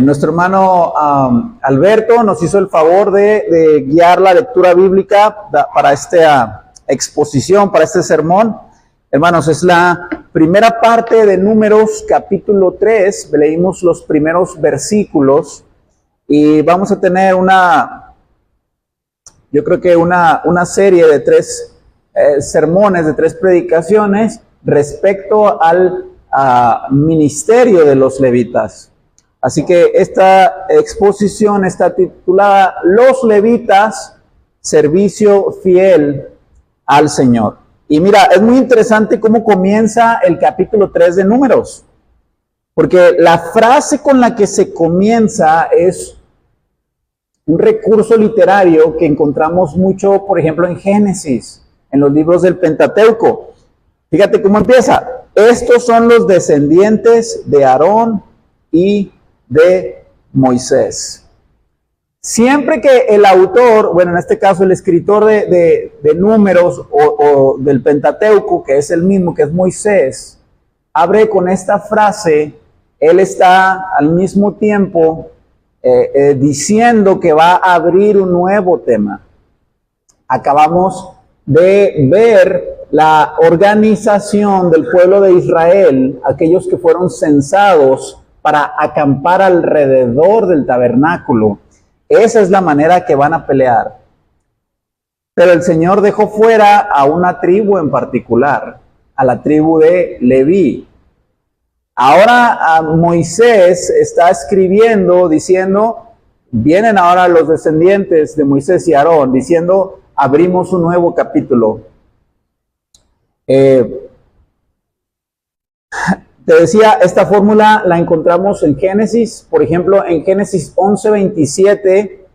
Nuestro hermano Alberto nos hizo el favor de guiar la lectura bíblica para esta exposición, para este sermón. Hermanos, es la primera parte de Números, capítulo 3. Leímos los primeros versículos y vamos a tener yo creo que una serie de 3 sermones, de 3 predicaciones respecto al ministerio de los levitas. Así que esta exposición está titulada Los levitas, servicio fiel al Señor. Y mira, es muy interesante cómo comienza el capítulo 3 de Números, porque la frase con la que se comienza es un recurso literario que encontramos mucho, por ejemplo, en Génesis, en los libros del Pentateuco. Fíjate cómo empieza. Estos son los descendientes de Aarón y de Moisés. Siempre que el autor, bueno, en este caso el escritor de Números o del Pentateuco, que es el mismo, que es Moisés, abre con esta frase, él está al mismo tiempo diciendo que va a abrir un nuevo tema. Acabamos de ver la organización del pueblo de Israel, aquellos que fueron censados para acampar alrededor del tabernáculo. Esa es la manera que van a pelear. Pero el Señor dejó fuera a una tribu en particular, a la tribu de Leví. Ahora Moisés está escribiendo, diciendo, vienen ahora los descendientes de Moisés y Aarón, diciendo, abrimos un nuevo capítulo. Te decía, esta fórmula la encontramos en Génesis, por ejemplo, en Génesis 11:27,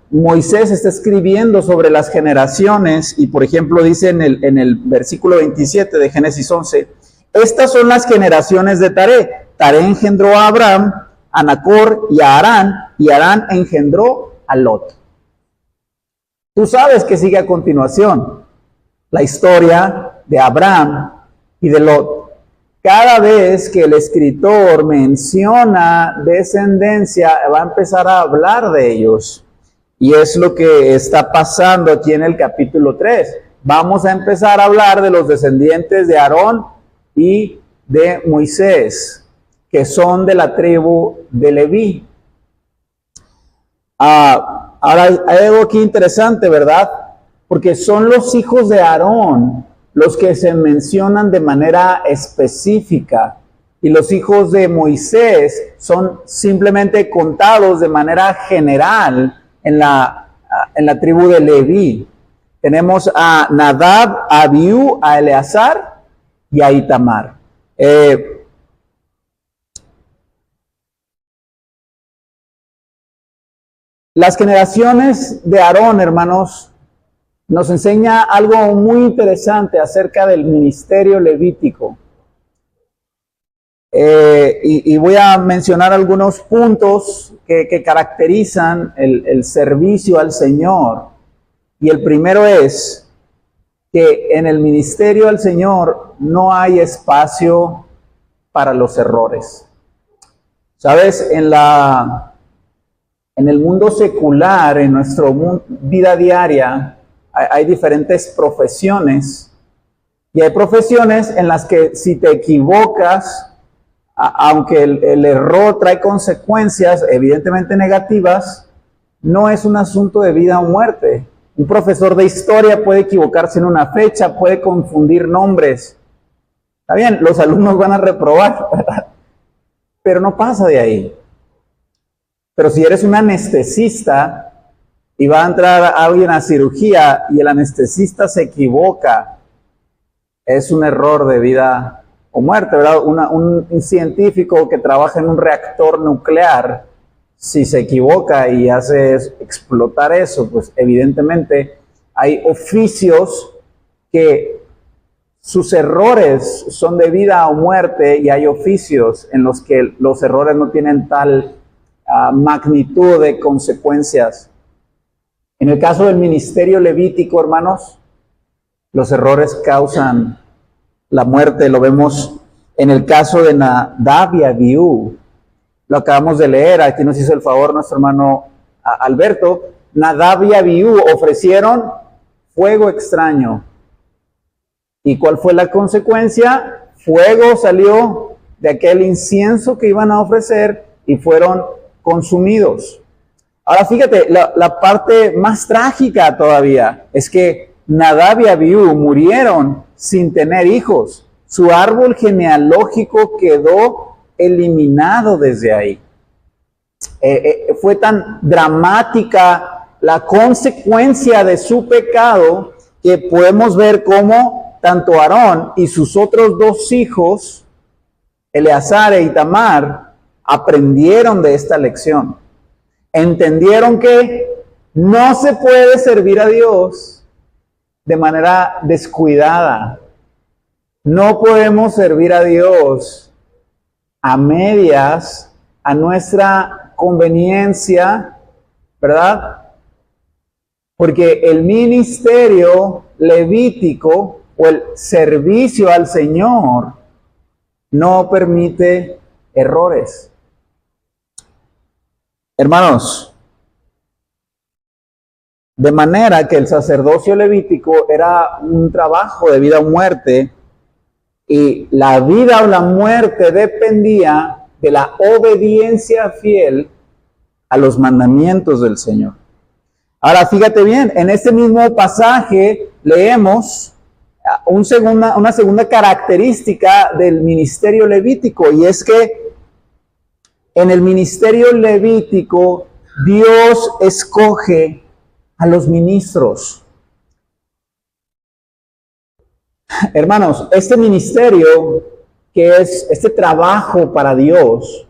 Moisés está escribiendo sobre las generaciones y, por ejemplo, dice en el versículo 27 de Génesis 11, estas son las generaciones de Taré. Taré engendró a Abraham, a Nacor y a Harán, y Harán engendró a Lot. Tú sabes que sigue a continuación la historia de Abraham y de Lot. Cada vez que el escritor menciona descendencia, va a empezar a hablar de ellos. Y es lo que está pasando aquí en el capítulo 3. Vamos a empezar a hablar de los descendientes de Aarón y de Moisés, que son de la tribu de Leví. Ahora hay algo aquí interesante, ¿verdad? Porque son los hijos de Aarón los que se mencionan de manera específica, y los hijos de Moisés son simplemente contados de manera general en la tribu de Leví. Tenemos a Nadab, a Abiú, a Eleazar y a Itamar. Las generaciones de Aarón, hermanos, nos enseña algo muy interesante acerca del ministerio levítico. Y voy a mencionar algunos puntos que caracterizan el servicio al Señor. Y el primero es que en el ministerio al Señor no hay espacio para los errores. ¿Sabes? En el mundo secular, en nuestra vida diaria, hay diferentes profesiones, y hay profesiones en las que si te equivocas, aunque el error trae consecuencias evidentemente negativas, no es un asunto de vida o muerte. Un profesor de historia puede equivocarse en una fecha, puede confundir nombres. Está bien, los alumnos van a reprobar, ¿verdad? Pero no pasa de ahí. Pero si eres un anestesista y va a entrar alguien a cirugía y el anestesista se equivoca, es un error de vida o muerte, ¿verdad? Un científico que trabaja en un reactor nuclear, si se equivoca y hace explotar eso, pues evidentemente hay oficios que sus errores son de vida o muerte, y hay oficios en los que los errores no tienen tal magnitud de consecuencias. En el caso del ministerio levítico, hermanos, los errores causan la muerte. Lo vemos en el caso de Nadab y Abiú. lo acabamos de leer, aquí nos hizo el favor nuestro hermano Alberto. Nadab y Abiú ofrecieron fuego extraño. ¿Y cuál fue la consecuencia? Fuego salió de aquel incienso que iban a ofrecer y fueron consumidos. Ahora fíjate, la parte más trágica todavía es que Nadab y Abiú murieron sin tener hijos. Su árbol genealógico quedó eliminado desde ahí. Fue tan dramática la consecuencia de su pecado que podemos ver cómo tanto Aarón y sus otros dos hijos, Eleazar e Itamar, aprendieron de esta lección. Entendieron que no se puede servir a Dios de manera descuidada. No podemos servir a Dios a medias, a nuestra conveniencia, ¿verdad? Porque el ministerio levítico o el servicio al Señor no permite errores. Hermanos, de manera que el sacerdocio levítico era un trabajo de vida o muerte, y la vida o la muerte dependía de la obediencia fiel a los mandamientos del Señor. Ahora, fíjate bien, en este mismo pasaje leemos una segunda característica del ministerio levítico, y es que en el ministerio levítico Dios escoge a los ministros. Hermanos, este ministerio, que es este trabajo para Dios,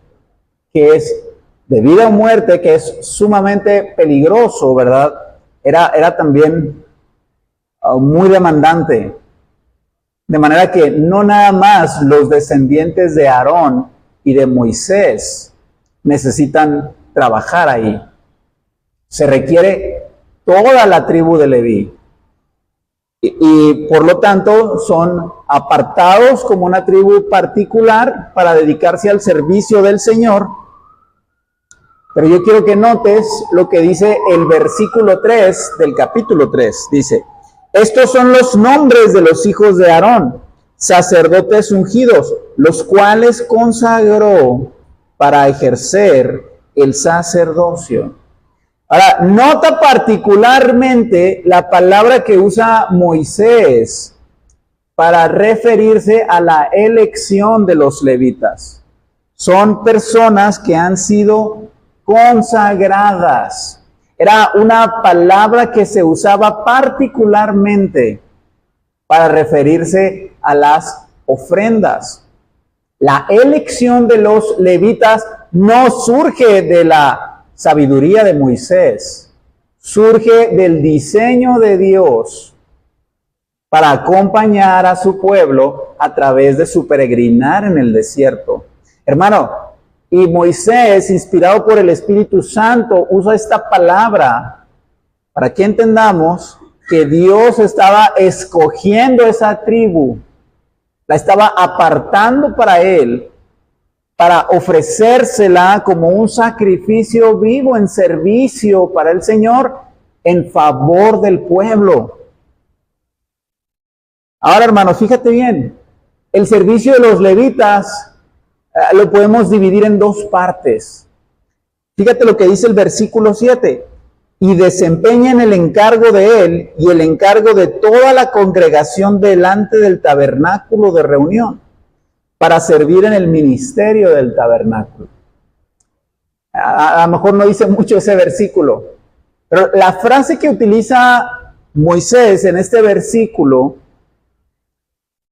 que es de vida o muerte, que es sumamente peligroso, ¿verdad? Era también muy demandante. De manera que no nada más los descendientes de Aarón y de Moisés necesitan trabajar ahí. Se requiere toda la tribu de Leví. Y por lo tanto son apartados como una tribu particular para dedicarse al servicio del Señor. Pero yo quiero que notes lo que dice el versículo 3 del capítulo 3. Dice: estos son los nombres de los hijos de Aarón, sacerdotes ungidos, los cuales consagró para ejercer el sacerdocio. Ahora, nota particularmente la palabra que usa Moisés para referirse a la elección de los levitas. Son personas que han sido consagradas. Era una palabra que se usaba particularmente para referirse a las ofrendas. La elección de los levitas no surge de la sabiduría de Moisés, surge del diseño de Dios para acompañar a su pueblo a través de su peregrinar en el desierto. Hermano, y Moisés, inspirado por el Espíritu Santo, usa esta palabra para que entendamos que Dios estaba escogiendo esa tribu, la estaba apartando para Él, para ofrecérsela como un sacrificio vivo en servicio para el Señor en favor del pueblo. Ahora, hermanos, fíjate bien, el servicio de los levitas lo podemos dividir en dos partes. Fíjate lo que dice el versículo 7. Y desempeñan el encargo de él y el encargo de toda la congregación delante del tabernáculo de reunión, para servir en el ministerio del tabernáculo. A lo mejor no dice mucho ese versículo, pero la frase que utiliza Moisés en este versículo,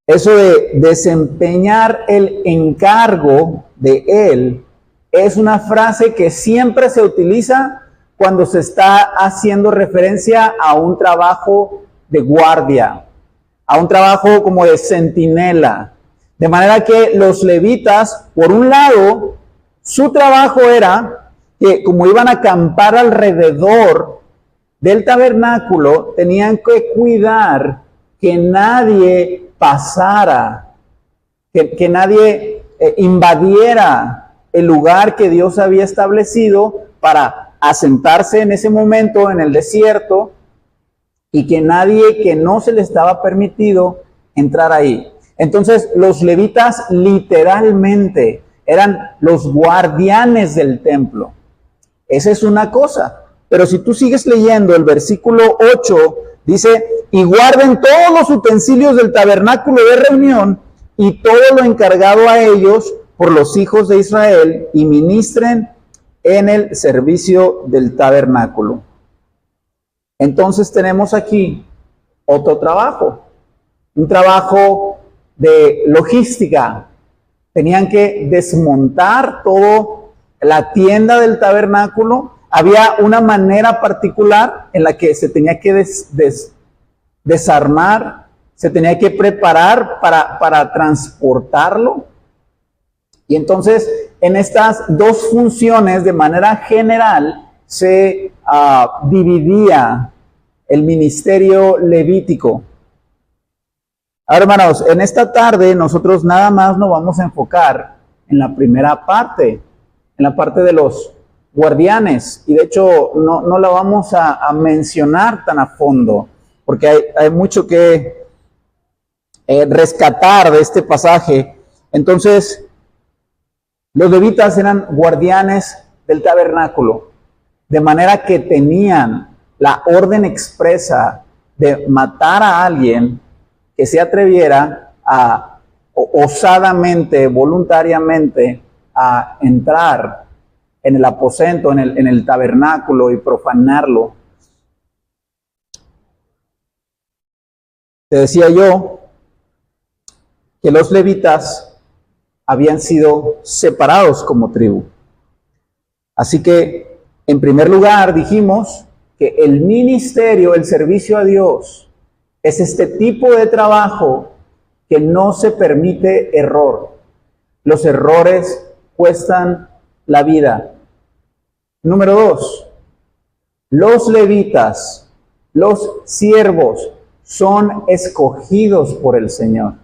eso de desempeñar el encargo de él, es una frase que siempre se utiliza cuando se está haciendo referencia a un trabajo de guardia, a un trabajo como de centinela. De manera que los levitas, por un lado, su trabajo era que como iban a acampar alrededor del tabernáculo, tenían que cuidar que nadie pasara, que nadie invadiera el lugar que Dios había establecido para asentarse en ese momento en el desierto y que nadie que no se le estaba permitido entrar ahí. Entonces los levitas literalmente eran los guardianes del templo. Esa es una cosa. Pero si tú sigues leyendo el versículo 8, dice, y guarden todos los utensilios del tabernáculo de reunión y todo lo encargado a ellos por los hijos de Israel y ministren en el servicio del tabernáculo. Entonces tenemos aquí otro trabajo, un trabajo de logística. Tenían que desmontar toda la tienda del tabernáculo. Había una manera particular en la que se tenía que desarmar, se tenía que preparar para transportarlo. Y entonces, en estas dos funciones, de manera general, se dividía el ministerio levítico. Ahora, hermanos, en esta tarde nosotros nada más nos vamos a enfocar en la primera parte, en la parte de los guardianes, y de hecho no la vamos a mencionar tan a fondo, porque hay mucho que rescatar de este pasaje. Entonces, los levitas eran guardianes del tabernáculo, de manera que tenían la orden expresa de matar a alguien que se atreviera a osadamente, voluntariamente, a entrar en el aposento, en el tabernáculo y profanarlo. Te decía yo que los levitas habían sido separados como tribu. Así que, en primer lugar, dijimos que el ministerio, el servicio a Dios, es este tipo de trabajo que no se permite error. Los errores cuestan la vida. Número 2, los levitas, los siervos, son escogidos por el Señor.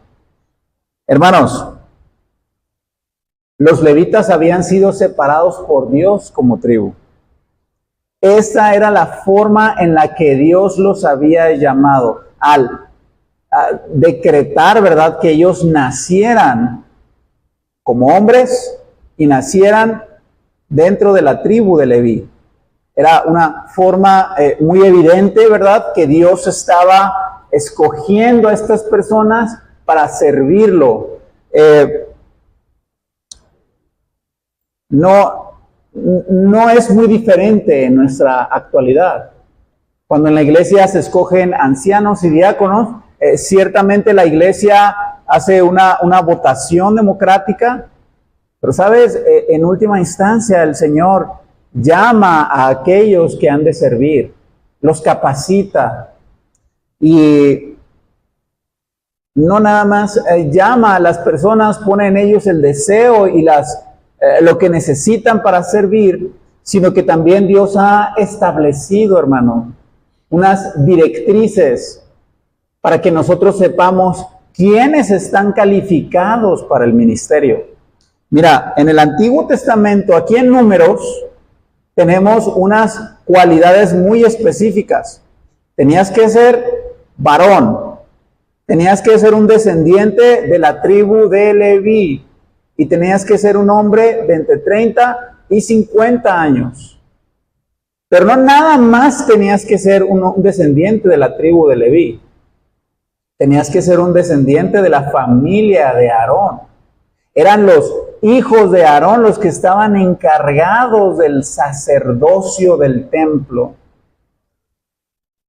Hermanos, los levitas habían sido separados por Dios como tribu. Esta era la forma en la que Dios los había llamado, al decretar, ¿verdad?, que ellos nacieran como hombres y nacieran dentro de la tribu de Leví. Era una forma muy evidente, ¿verdad?, que Dios estaba escogiendo a estas personas para servirlo. No es muy diferente en nuestra actualidad. Cuando en la iglesia se escogen ancianos y diáconos, ciertamente la iglesia hace una votación democrática, pero sabes, en última instancia el Señor llama a aquellos que han de servir, los capacita y no nada más llama a las personas, pone en ellos el deseo y lo que necesitan para servir, sino que también Dios ha establecido, hermano, unas directrices para que nosotros sepamos quiénes están calificados para el ministerio. Mira, en el Antiguo Testamento, aquí en Números, tenemos unas cualidades muy específicas. Tenías que ser varón, tenías que ser un descendiente de la tribu de Leví, y tenías que ser un hombre de entre 30 y 50 años. Pero no nada más tenías que ser un descendiente de la tribu de Leví. Tenías que ser un descendiente de la familia de Aarón. Eran los hijos de Aarón los que estaban encargados del sacerdocio del templo.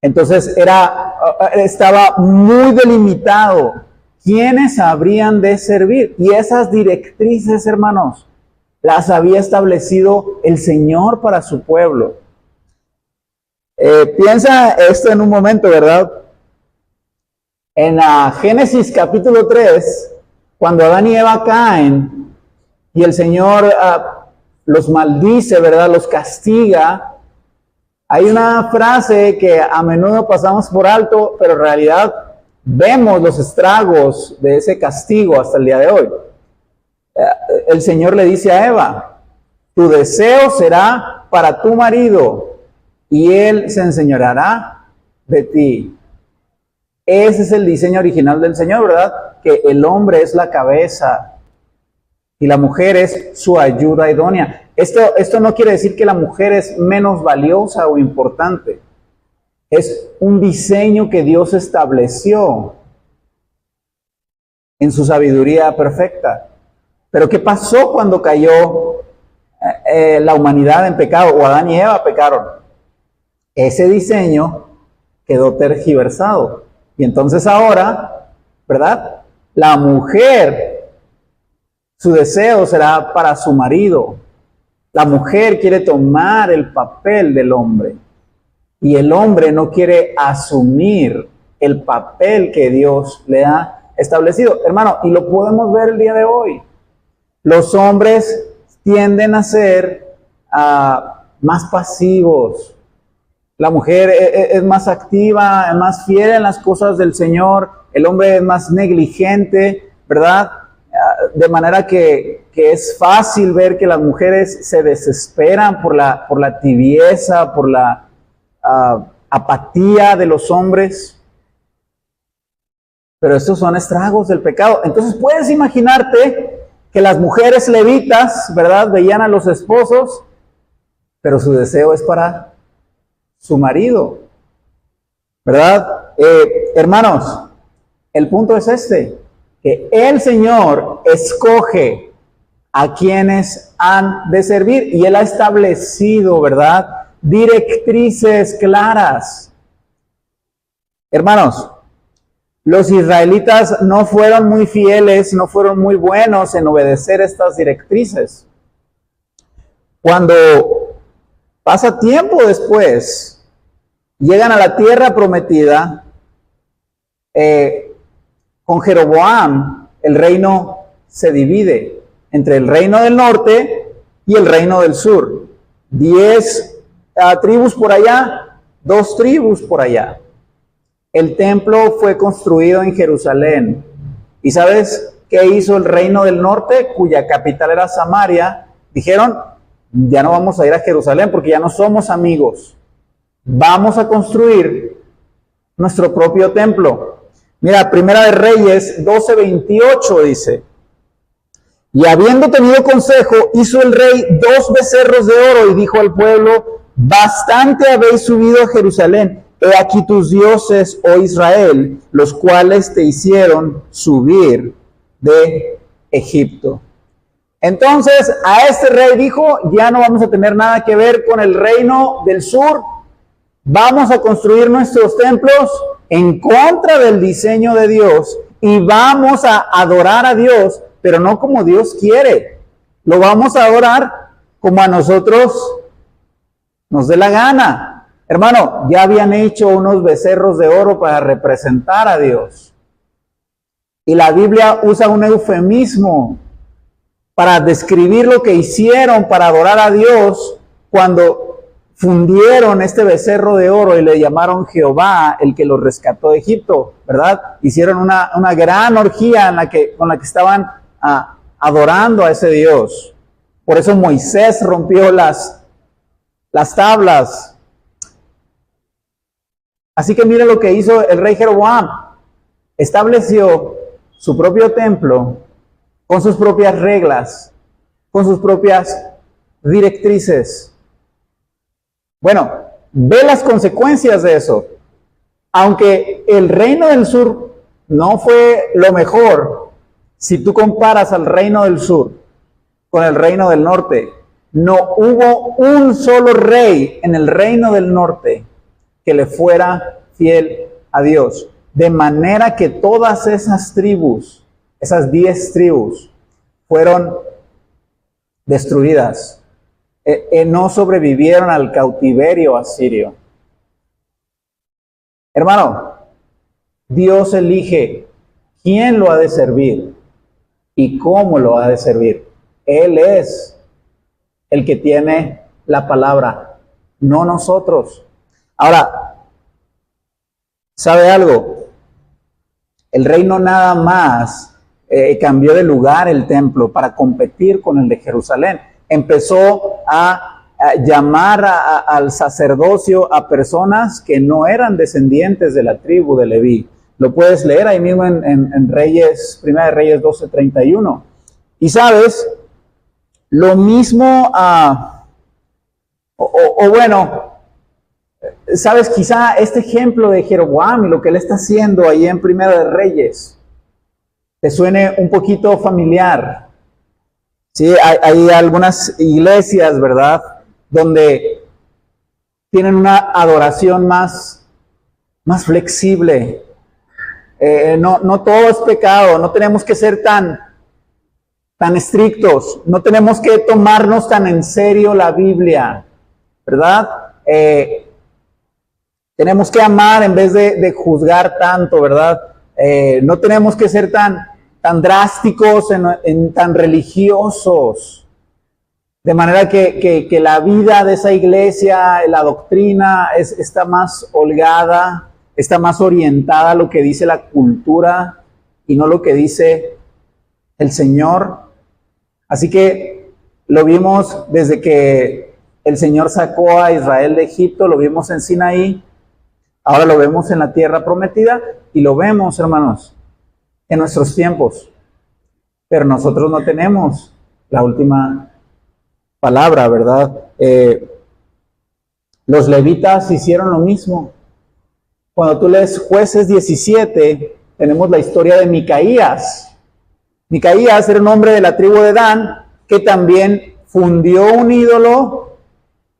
Entonces estaba muy delimitado quiénes habrían de servir. Y esas directrices, hermanos, las había establecido el Señor para su pueblo. Piensa esto en un momento, ¿verdad? En Génesis capítulo 3, cuando Adán y Eva caen y el Señor los maldice, ¿verdad? Los castiga. Hay una frase que a menudo pasamos por alto, pero en realidad vemos los estragos de ese castigo hasta el día de hoy. El Señor le dice a Eva, Tu deseo será para tu marido y él se enseñoreará de ti. Ese es el diseño original del Señor, ¿verdad? Que el hombre es la cabeza y la mujer es su ayuda idónea. Esto no quiere decir que la mujer es menos valiosa o importante. Es un diseño que Dios estableció en su sabiduría perfecta. Pero ¿qué pasó cuando cayó la humanidad en pecado, o Adán y Eva pecaron? Ese diseño quedó tergiversado. Y entonces ahora, ¿verdad? La mujer, su deseo será para su marido. La mujer quiere tomar el papel del hombre. Y el hombre no quiere asumir el papel que Dios le ha establecido. Hermano, y lo podemos ver el día de hoy. Los hombres tienden a ser más pasivos. La mujer es más activa, es más fiel en las cosas del Señor. El hombre es más negligente, ¿verdad? De manera que es fácil ver que las mujeres se desesperan por la tibieza, por la apatía de los hombres. Pero estos son estragos del pecado. Entonces puedes imaginarte que las mujeres levitas, ¿verdad? Veían a los esposos, pero su deseo es para su marido, ¿verdad? Hermanos, el punto es este, que el Señor escoge a quienes han de servir y Él ha establecido, ¿verdad?, directrices claras. Hermanos, los israelitas no fueron muy fieles, no fueron muy buenos en obedecer estas directrices. Cuando pasa tiempo después, llegan a la tierra prometida, con Jeroboam el reino se divide entre el reino del norte y el reino del sur. 10 tribus por allá, 2 tribus por allá. El templo fue construido en Jerusalén. ¿Y sabes qué hizo el reino del norte, cuya capital era Samaria? Dijeron, ya no vamos a ir a Jerusalén porque ya no somos amigos. Vamos a construir nuestro propio templo. Mira, Primera de Reyes 12:28 dice, y habiendo tenido consejo, hizo el rey 2 becerros de oro y dijo al pueblo, bastante habéis subido a Jerusalén. He aquí tus dioses, oh Israel, los cuales te hicieron subir de Egipto. Entonces a este rey dijo, ya no vamos a tener nada que ver con el reino del sur. Vamos a construir nuestros templos en contra del diseño de Dios y vamos a adorar a Dios, pero no como Dios quiere. Lo vamos a adorar como a nosotros nos dé la gana. Hermano, ya habían hecho unos becerros de oro para representar a Dios. Y la Biblia usa un eufemismo para describir lo que hicieron para adorar a Dios cuando fundieron este becerro de oro y le llamaron Jehová, el que los rescató de Egipto, ¿verdad? Hicieron una gran orgía con la que estaban adorando a ese Dios. Por eso Moisés rompió las tablas. Así que mire lo que hizo el rey Jeroboam. Estableció su propio templo con sus propias reglas, con sus propias directrices. Bueno, ve las consecuencias de eso. Aunque el reino del sur no fue lo mejor, si tú comparas al reino del sur con el reino del norte, no hubo un solo rey en el reino del norte que le fuera fiel a Dios. De manera que todas esas tribus, esas 10 tribus, fueron destruidas. No sobrevivieron al cautiverio asirio. Hermano, Dios elige quién lo ha de servir y cómo lo ha de servir. Él es el que tiene la palabra, no nosotros. Ahora, ¿sabe algo? El reino nada más cambió de lugar el templo para competir con el de Jerusalén. Empezó a llamar al sacerdocio a personas que no eran descendientes de la tribu de Leví. Lo puedes leer ahí mismo en Reyes, Primera de Reyes 12:31. Y sabes, lo mismo, bueno, sabes, quizá este ejemplo de Jeroboam y lo que él está haciendo ahí en Primera de Reyes, te suene un poquito familiar. Sí, hay algunas iglesias, ¿verdad?, donde tienen una adoración más flexible. No todo es pecado, no tenemos que ser tan estrictos, no tenemos que tomarnos tan en serio la Biblia, ¿verdad? Tenemos que amar en vez de juzgar tanto, ¿verdad? No tenemos que ser tan drásticos, tan religiosos. De manera que la vida de esa iglesia, la doctrina, está más holgada, está más orientada a lo que dice la cultura y no lo que dice el Señor. Así que lo vimos desde que el Señor sacó a Israel de Egipto, lo vimos en Sinaí, ahora lo vemos en la tierra prometida y lo vemos, hermanos, en nuestros tiempos. Pero nosotros no tenemos la última palabra, ¿verdad? Los levitas hicieron lo mismo. Cuando tú lees Jueces 17, tenemos la historia de Micaías. Micaías era un hombre de la tribu de Dan que también fundió un ídolo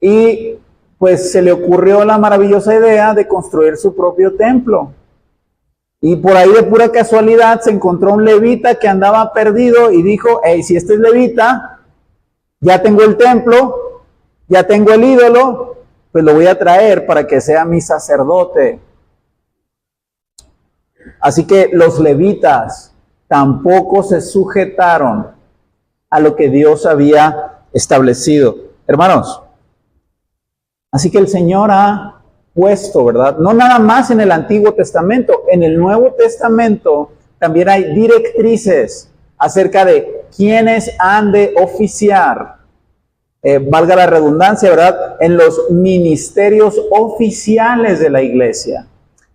y pues se le ocurrió la maravillosa idea de construir su propio templo. Y por ahí de pura casualidad se encontró un levita que andaba perdido y dijo, hey, si este es levita, ya tengo el templo, ya tengo el ídolo, pues lo voy a traer para que sea mi sacerdote. Así que los levitas tampoco se sujetaron a lo que Dios había establecido. Hermanos, así que el Señor ha puesto, ¿verdad? No nada más en el Antiguo Testamento, en el Nuevo Testamento también hay directrices acerca de quiénes han de oficiar, valga la redundancia, ¿verdad?, en los ministerios oficiales de la iglesia.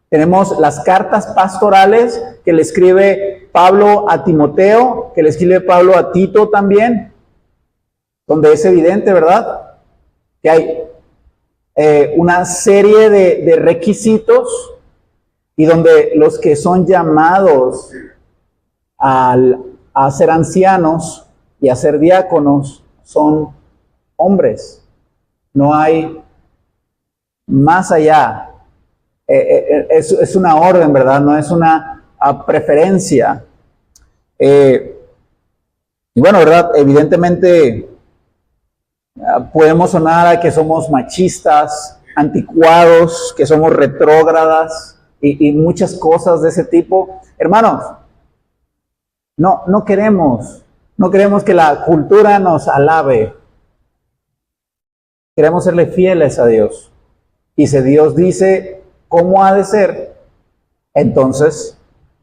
Tenemos las cartas pastorales que le escribe Pablo a Timoteo, que le escribe Pablo a Tito también, donde es evidente, ¿verdad?, que hay una serie de requisitos y donde los que son llamados a ser ancianos y a ser diáconos son hombres. No hay más allá. Es una orden, ¿verdad? No es una preferencia. Y bueno, ¿verdad? Evidentemente podemos sonar a que somos machistas, anticuados, que somos retrógradas y muchas cosas de ese tipo. Hermanos, no queremos que la cultura nos alabe. Queremos serle fieles a Dios. Y si Dios dice cómo ha de ser, entonces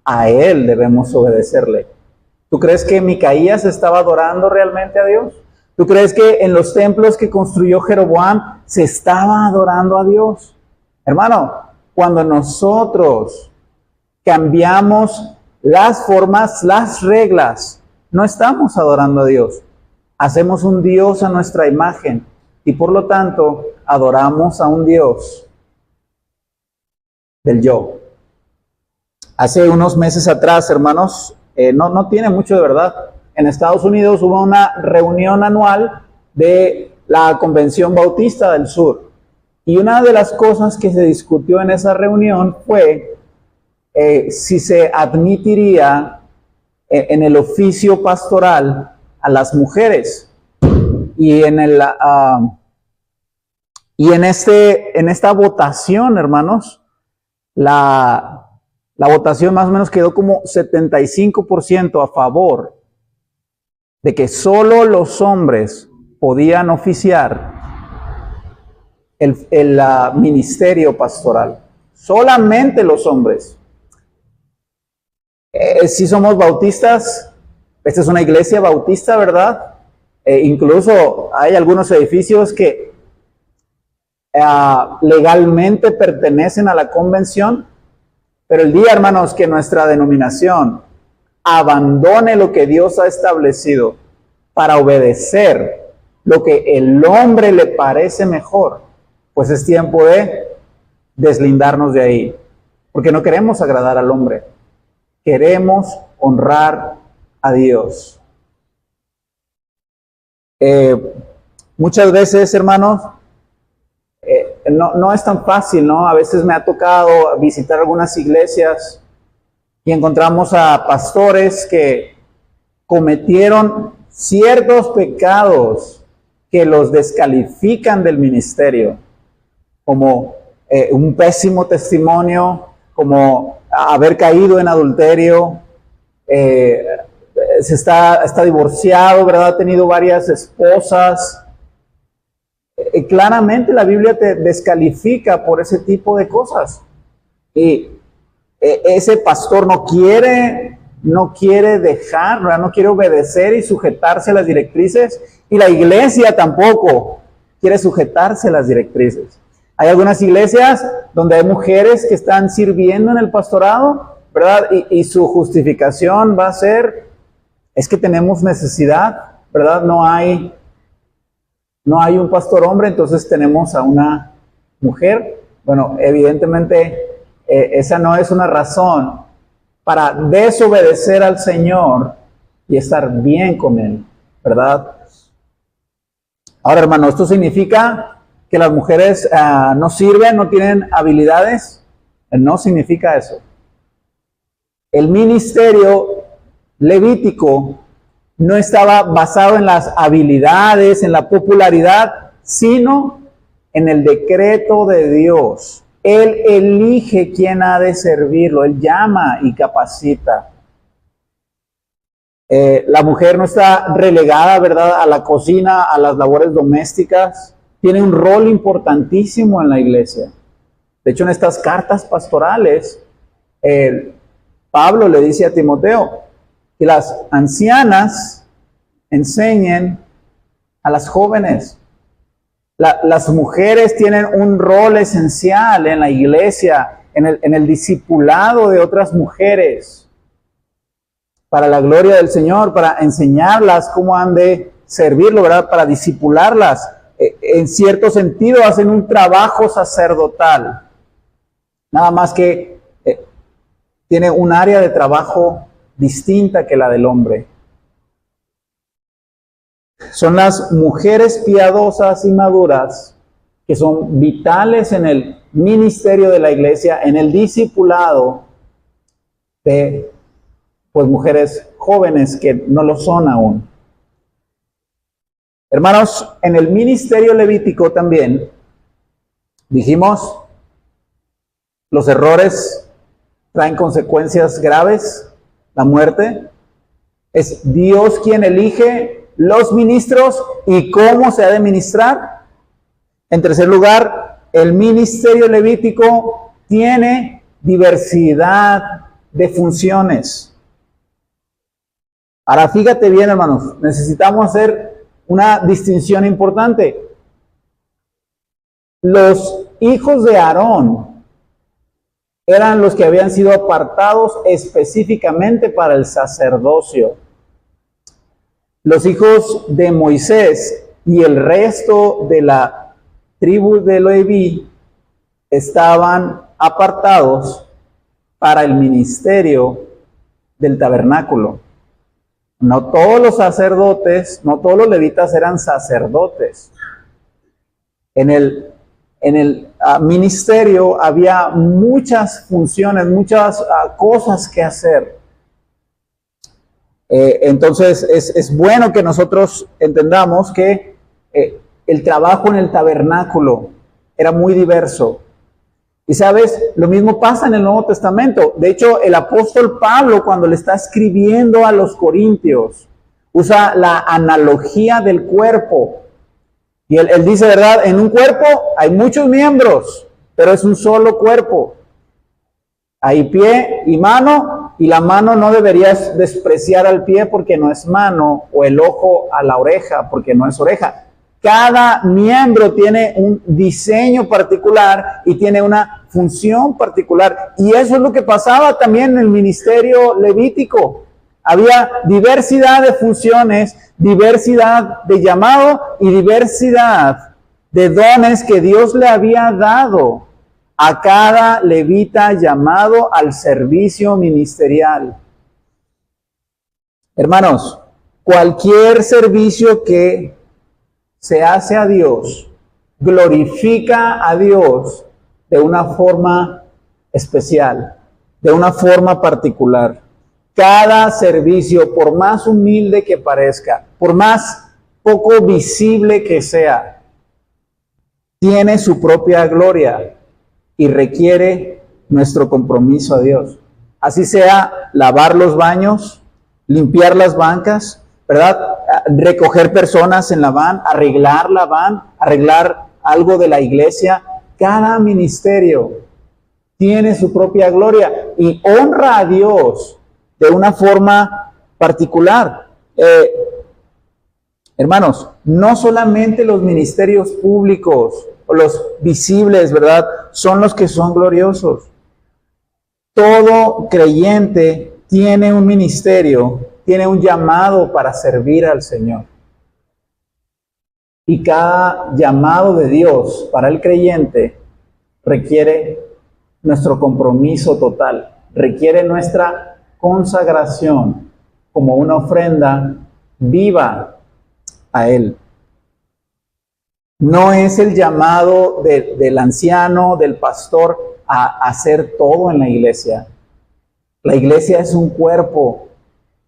a Él debemos obedecerle. ¿Tú crees que Micaías estaba adorando realmente a Dios? ¿Tú crees que en los templos que construyó Jeroboam se estaba adorando a Dios? Hermano, cuando nosotros cambiamos las formas, las reglas, no estamos adorando a Dios. Hacemos un Dios a nuestra imagen y por lo tanto adoramos a un Dios del yo. Hace unos meses atrás, hermanos, no tiene mucho de verdad, en Estados Unidos hubo una reunión anual de la Convención Bautista del Sur. Y una de las cosas que se discutió en esa reunión fue si se admitiría en el oficio pastoral a las mujeres. Y en esta votación, hermanos, la votación más o menos quedó como 75% a favor de que solo los hombres podían oficiar el ministerio pastoral. Solamente los hombres. Si somos bautistas, esta es una iglesia bautista, ¿verdad? Incluso hay algunos edificios que legalmente pertenecen a la convención, pero el día, hermanos, que nuestra denominación abandone lo que Dios ha establecido para obedecer lo que el hombre le parece mejor, pues es tiempo de deslindarnos de ahí, porque no queremos agradar al hombre, queremos honrar a Dios. Muchas veces, hermanos, no es tan fácil, ¿no? A veces me ha tocado visitar algunas iglesias y encontramos a pastores que cometieron ciertos pecados que los descalifican del ministerio, como un pésimo testimonio, como haber caído en adulterio, está divorciado, ¿verdad? Ha tenido varias esposas. Claramente la Biblia te descalifica por ese tipo de cosas. Y ese pastor no quiere dejar, ¿verdad? No quiere obedecer y sujetarse a las directrices. Y la iglesia tampoco quiere sujetarse a las directrices. Hay algunas iglesias donde hay mujeres que están sirviendo en el pastorado, ¿verdad? Y su justificación va a ser, es que tenemos necesidad, ¿verdad? No hay un pastor hombre, entonces tenemos a una mujer. Bueno, evidentemente esa no es una razón para desobedecer al Señor y estar bien con Él, ¿verdad? Ahora, hermano, ¿esto significa que las mujeres no sirven, no tienen habilidades? No significa eso. El ministerio levítico no estaba basado en las habilidades, en la popularidad, sino en el decreto de Dios. Él elige quién ha de servirlo, Él llama y capacita. La mujer no está relegada, ¿verdad?, a la cocina, a las labores domésticas. Tiene un rol importantísimo en la iglesia. De hecho, en estas cartas pastorales, Pablo le dice a Timoteo que las ancianas enseñen a las jóvenes. Las mujeres tienen un rol esencial en la iglesia, en el discipulado de otras mujeres, para la gloria del Señor, para enseñarlas cómo han de servirlo, ¿verdad? Para discipularlas. En cierto sentido hacen un trabajo sacerdotal, nada más que tiene un área de trabajo distinta que la del hombre. Son las mujeres piadosas y maduras que son vitales en el ministerio de la iglesia, en el discipulado de pues mujeres jóvenes que no lo son aún. Hermanos, en el ministerio levítico también dijimos, los errores traen consecuencias graves, la muerte. Es Dios quien elige los ministros y cómo se ha de ministrar. En tercer lugar, el ministerio levítico tiene diversidad de funciones. Ahora fíjate bien, hermanos, necesitamos hacer una distinción importante. Los hijos de Aarón eran los que habían sido apartados específicamente para el sacerdocio. Los hijos de Moisés y el resto de la tribu de Leví estaban apartados para el ministerio del tabernáculo. No todos los sacerdotes, no todos los levitas eran sacerdotes. En el ministerio había muchas funciones, muchas cosas que hacer. Entonces es bueno que nosotros entendamos que el trabajo en el tabernáculo era muy diverso. Y sabes, lo mismo pasa en el Nuevo Testamento. De hecho, el apóstol Pablo, cuando le está escribiendo a los corintios, usa la analogía del cuerpo. Y él dice, ¿verdad? En un cuerpo hay muchos miembros, pero es un solo cuerpo. Hay pie y mano Y la mano no deberías despreciar al pie porque no es mano, o el ojo a la oreja porque no es oreja. Cada miembro tiene un diseño particular y tiene una función particular. Y eso es lo que pasaba también en el ministerio levítico. Había diversidad de funciones, diversidad de llamado y diversidad de dones que Dios le había dado a cada levita llamado al servicio ministerial. Hermanos, cualquier servicio que se hace a Dios, glorifica a Dios de una forma especial, de una forma particular. Cada servicio, por más humilde que parezca, por más poco visible que sea, tiene su propia gloria y requiere nuestro compromiso a Dios. Así sea lavar los baños, limpiar las bancas, ¿verdad? Recoger personas en la van, arreglar la van, arreglar algo de la iglesia. Cada ministerio tiene su propia gloria y honra a Dios de una forma particular. Hermanos, no solamente los ministerios públicos o los visibles, ¿verdad?, son los que son gloriosos. Todo creyente tiene un ministerio, tiene un llamado para servir al Señor. Y cada llamado de Dios para el creyente requiere nuestro compromiso total, requiere nuestra consagración como una ofrenda viva a Él. No es el llamado del anciano, del pastor, a hacer todo en la iglesia. La iglesia es un cuerpo,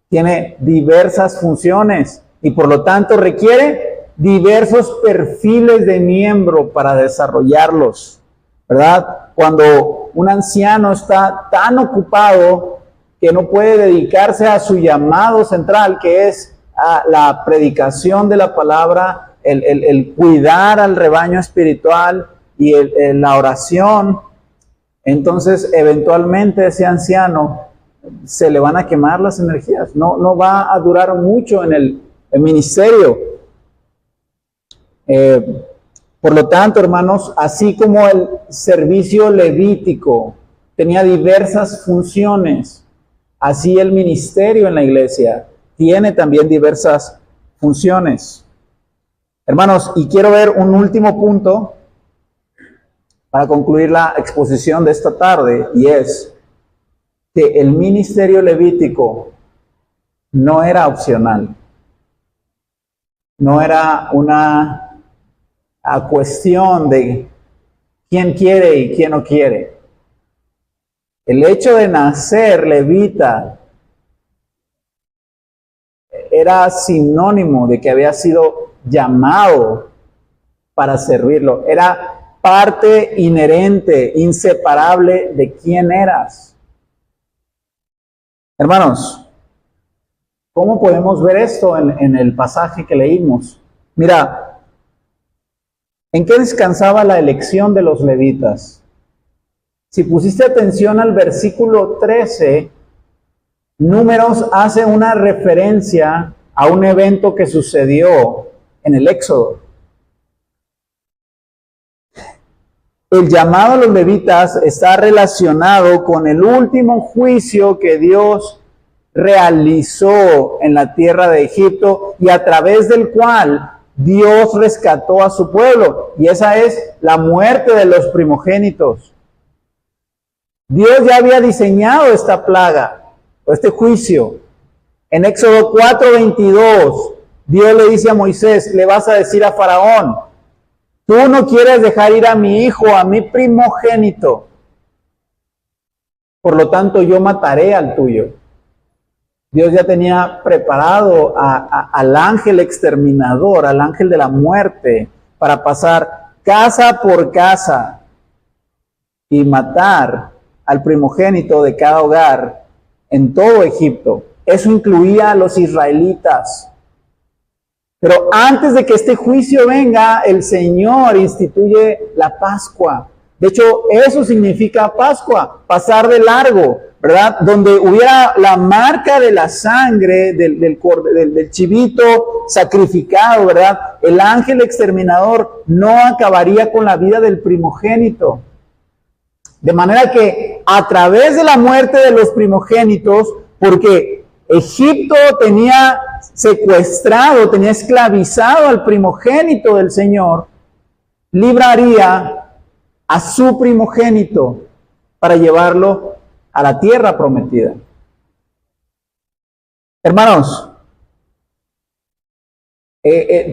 tiene diversas funciones y por lo tanto requiere diversos perfiles de miembro para desarrollarlos, ¿verdad? Cuando un anciano está tan ocupado que no puede dedicarse a su llamado central, que es a la predicación de la palabra, el cuidar al rebaño espiritual y la oración, entonces eventualmente ese anciano se le van a quemar las energías, no va a durar mucho en el ministerio. Por lo tanto, hermanos, así como el servicio levítico tenía diversas funciones, así el ministerio en la iglesia tiene también diversas funciones. Hermanos, y quiero ver un último punto para concluir la exposición de esta tarde, y es que el ministerio levítico no era opcional. No era una cuestión de quién quiere y quién no quiere. El hecho de nacer levita era sinónimo de que había sido llamado para servirlo. Era parte inherente, inseparable de quién eras. Hermanos, ¿cómo podemos ver esto en el pasaje que leímos? Mira, ¿en qué descansaba la elección de los levitas? Si pusiste atención al versículo 13, Números hace una referencia a un evento que sucedió en el Éxodo. El llamado a los levitas está relacionado con el último juicio que Dios realizó en la tierra de Egipto y a través del cual Dios rescató a su pueblo. Y esa es la muerte de los primogénitos. Dios ya había diseñado esta plaga, o este juicio. En Éxodo 4:22, Dios le dice a Moisés, le vas a decir a Faraón, tú no quieres dejar ir a mi hijo, a mi primogénito. Por lo tanto, yo mataré al tuyo. Dios ya tenía preparado al ángel exterminador, al ángel de la muerte, para pasar casa por casa y matar al primogénito de cada hogar en todo Egipto. Eso incluía a los israelitas. Pero antes de que este juicio venga, el Señor instituye la Pascua De hecho, eso significa Pascua, pasar de largo, ¿verdad? Donde hubiera la marca de la sangre del chivito sacrificado, ¿verdad? El ángel exterminador no acabaría con la vida del primogénito. De manera que a través de la muerte de los primogénitos, porque Egipto tenía secuestrado, tenía esclavizado al primogénito del Señor, libraría a su primogénito para llevarlo a la tierra prometida. Hermanos,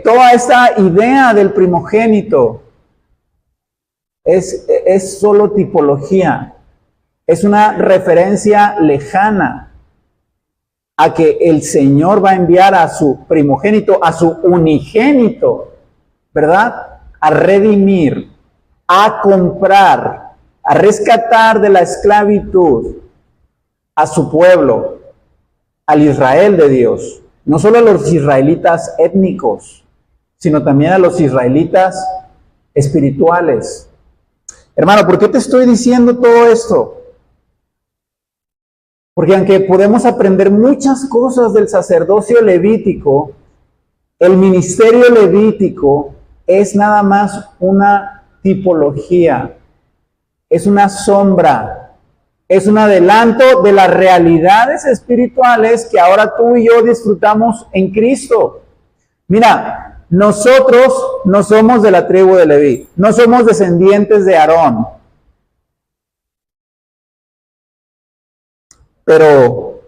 toda esta idea del primogénito es solo tipología, es una referencia lejana a que el Señor va a enviar a su primogénito, a su unigénito, ¿verdad? A redimir, a comprar, a rescatar de la esclavitud a su pueblo, al Israel de Dios. No solo a los israelitas étnicos, sino también a los israelitas espirituales. Hermano, ¿por qué te estoy diciendo todo esto? Porque aunque podemos aprender muchas cosas del sacerdocio levítico, el ministerio levítico es nada más una tipología, es una sombra, es un adelanto de las realidades espirituales que ahora tú y yo disfrutamos en Cristo. Mira, nosotros no somos de la tribu de Leví, no somos descendientes de Aarón, pero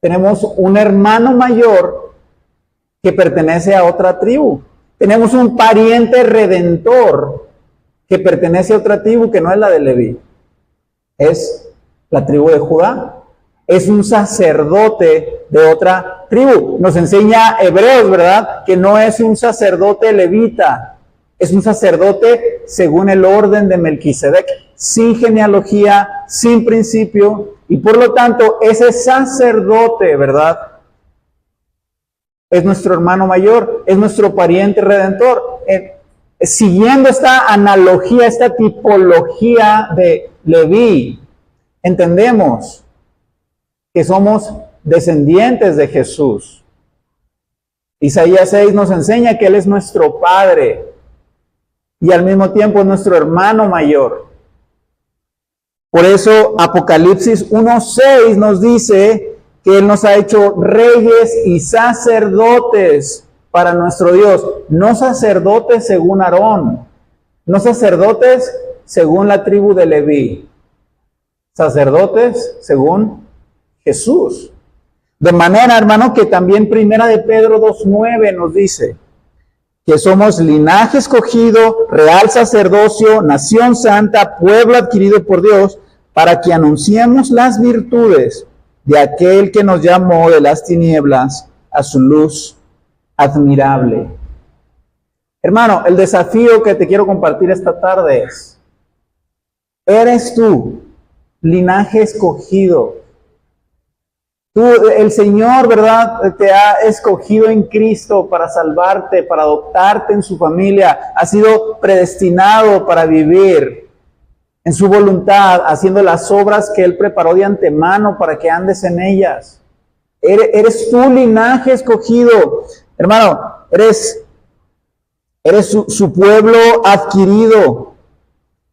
tenemos un hermano mayor que pertenece a otra tribu. Tenemos un pariente redentor que pertenece a otra tribu que no es la de Leví. Es la tribu de Judá. Es un sacerdote de otra tribu. Nos enseña Hebreos, ¿verdad? Que no es un sacerdote levita. Es un sacerdote según el orden de Melquisedec, sin genealogía, sin principio. Y por lo tanto, ese sacerdote, ¿verdad? Es nuestro hermano mayor, es nuestro pariente redentor. Siguiendo esta analogía, esta tipología de Leví, entendemos que somos descendientes de Jesús. Isaías 6 nos enseña que Él es nuestro Padre y al mismo tiempo es nuestro hermano mayor. Por eso Apocalipsis 1:6 nos dice que Él nos ha hecho reyes y sacerdotes para nuestro Dios, no sacerdotes según Aarón, no sacerdotes según la tribu de Leví, sacerdotes según Jesús. De manera, hermano, que también Primera de Pedro 2:9 nos dice que somos linaje escogido, real sacerdocio, nación santa, pueblo adquirido por Dios, para que anunciemos las virtudes de aquel que nos llamó de las tinieblas a su luz admirable. Hermano, el desafío que te quiero compartir esta tarde es: ¿eres tú linaje escogido? Tú, el Señor, ¿verdad?, te ha escogido en Cristo para salvarte, para adoptarte en su familia. Has sido predestinado para vivir en su voluntad, haciendo las obras que Él preparó de antemano para que andes en ellas. Eres tu linaje escogido. Hermano, eres su pueblo adquirido.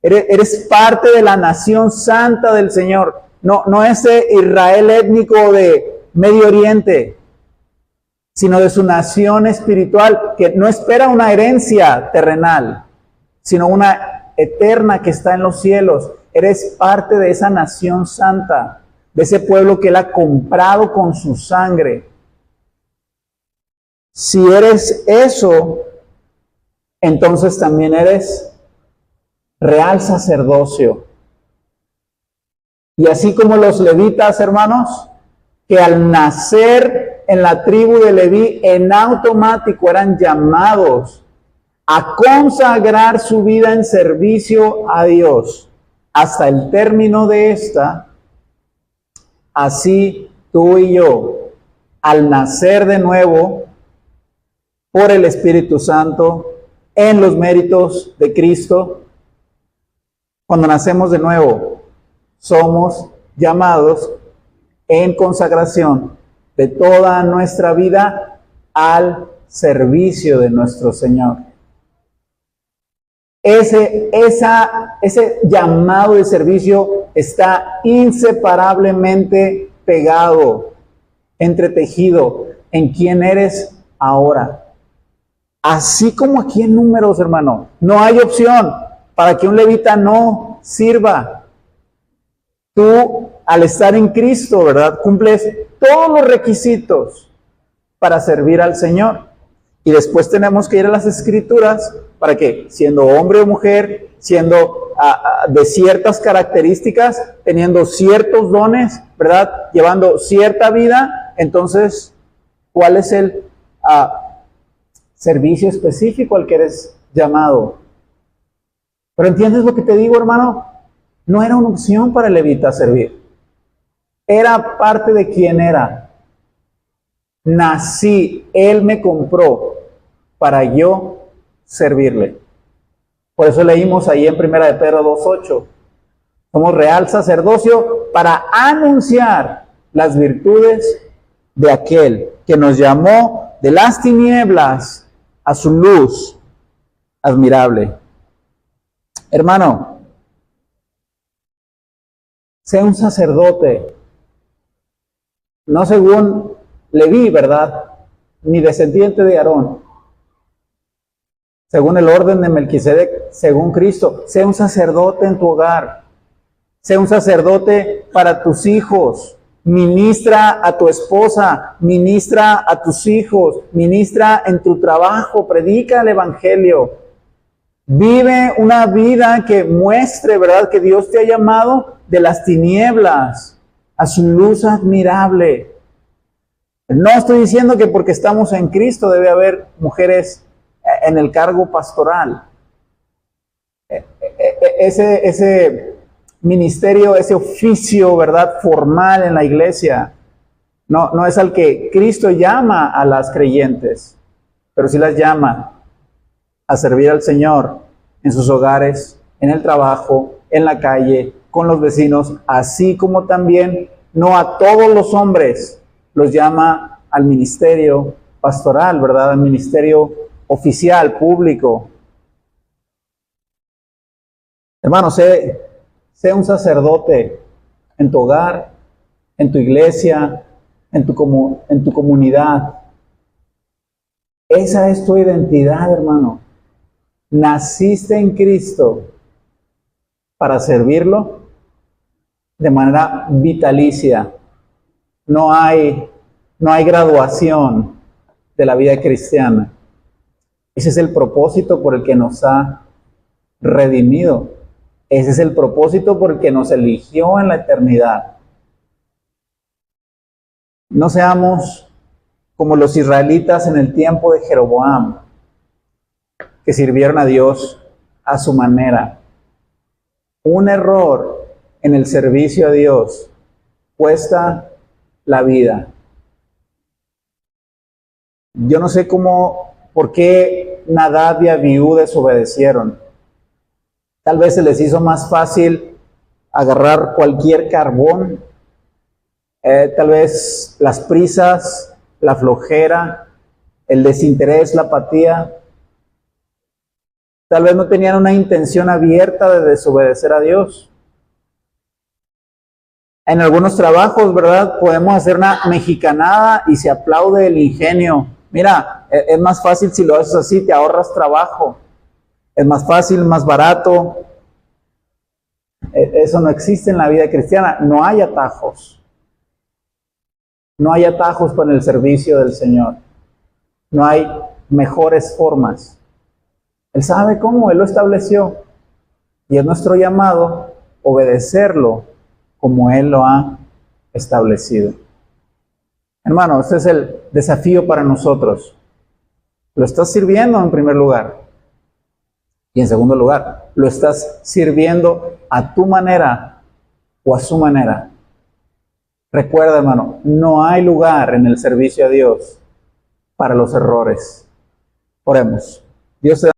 Eres parte de la nación santa del Señor. No ese Israel étnico de Medio Oriente, sino de su nación espiritual, que no espera una herencia terrenal, sino una eterna que está en los cielos. Eres parte de esa nación santa, de ese pueblo que Él ha comprado con su sangre. Si eres eso, entonces también eres real sacerdocio. Y así como los levitas, hermanos, que al nacer en la tribu de Leví, en automático eran llamados a consagrar su vida en servicio a Dios hasta el término de esta, así tú y yo, al nacer de nuevo por el Espíritu Santo, en los méritos de Cristo, Cuando nacemos de nuevo, somos llamados en consagración de toda nuestra vida al servicio de nuestro Señor. Ese llamado de servicio está inseparablemente pegado, entretejido en quién eres ahora. Así como aquí en Números, hermano, no hay opción para que un levita no sirva. Tú, al estar en Cristo, ¿verdad?, cumples todos los requisitos para servir al Señor. Y después tenemos que ir a las Escrituras para que, siendo hombre o mujer, siendo de ciertas características, teniendo ciertos dones, ¿verdad?, llevando cierta vida, entonces, ¿cuál es el servicio específico al que eres llamado? Pero ¿entiendes lo que te digo, hermano? No era una opción para el levita servir. Era parte de quien era. Nací, Él me compró para yo servirle. Por eso leímos ahí en 1 de Pedro 2:8. Somos real sacerdocio para anunciar las virtudes de aquel que nos llamó de las tinieblas a su luz admirable. Hermano, sea un sacerdote, no según Leví, ¿verdad?, ni descendiente de Aarón, según el orden de Melquisedec, según Cristo. Sea un sacerdote en tu hogar, sea un sacerdote para tus hijos, ministra a tu esposa, ministra a tus hijos, ministra en tu trabajo, predica el evangelio. Vive una vida que muestre, ¿verdad?, que Dios te ha llamado de las tinieblas a su luz admirable. No estoy diciendo que porque estamos en Cristo debe haber mujeres en el cargo pastoral. Ese ministerio, ese oficio, ¿verdad?, formal en la iglesia, no es al que Cristo llama a las creyentes, pero sí las llama a servir al Señor en sus hogares, en el trabajo, en la calle, con los vecinos, así como también no a todos los hombres los llama al ministerio pastoral, ¿verdad?, al ministerio oficial, público. Hermano, sé un sacerdote en tu hogar, en tu iglesia, en tu comunidad. Esa es tu identidad, hermano. Naciste en Cristo para servirlo de manera vitalicia. No hay graduación de la vida cristiana. Ese es el propósito por el que nos ha redimido. Ese es el propósito por el que nos eligió en la eternidad. No seamos como los israelitas en el tiempo de Jeroboam, que sirvieron a Dios a su manera. Un error en el servicio a Dios cuesta la vida. Yo no sé por qué Nadab y Abiú desobedecieron. Tal vez se les hizo más fácil agarrar cualquier carbón. Tal vez las prisas, la flojera, el desinterés, la apatía. Tal vez no tenían una intención abierta de desobedecer a Dios. En algunos trabajos, ¿verdad?, podemos hacer una mexicanada y se aplaude el ingenio. Mira, es más fácil si lo haces así, te ahorras trabajo. Es más fácil, más barato. Eso no existe en la vida cristiana. No hay atajos. No hay atajos con el servicio del Señor. No hay mejores formas. Él sabe cómo, Él lo estableció. Y es nuestro llamado obedecerlo como Él lo ha establecido. Hermano, este es el desafío para nosotros. Lo estás sirviendo en primer lugar. Y en segundo lugar, lo estás sirviendo a tu manera o a su manera. Recuerda, hermano, no hay lugar en el servicio a Dios para los errores. Oremos. Dios te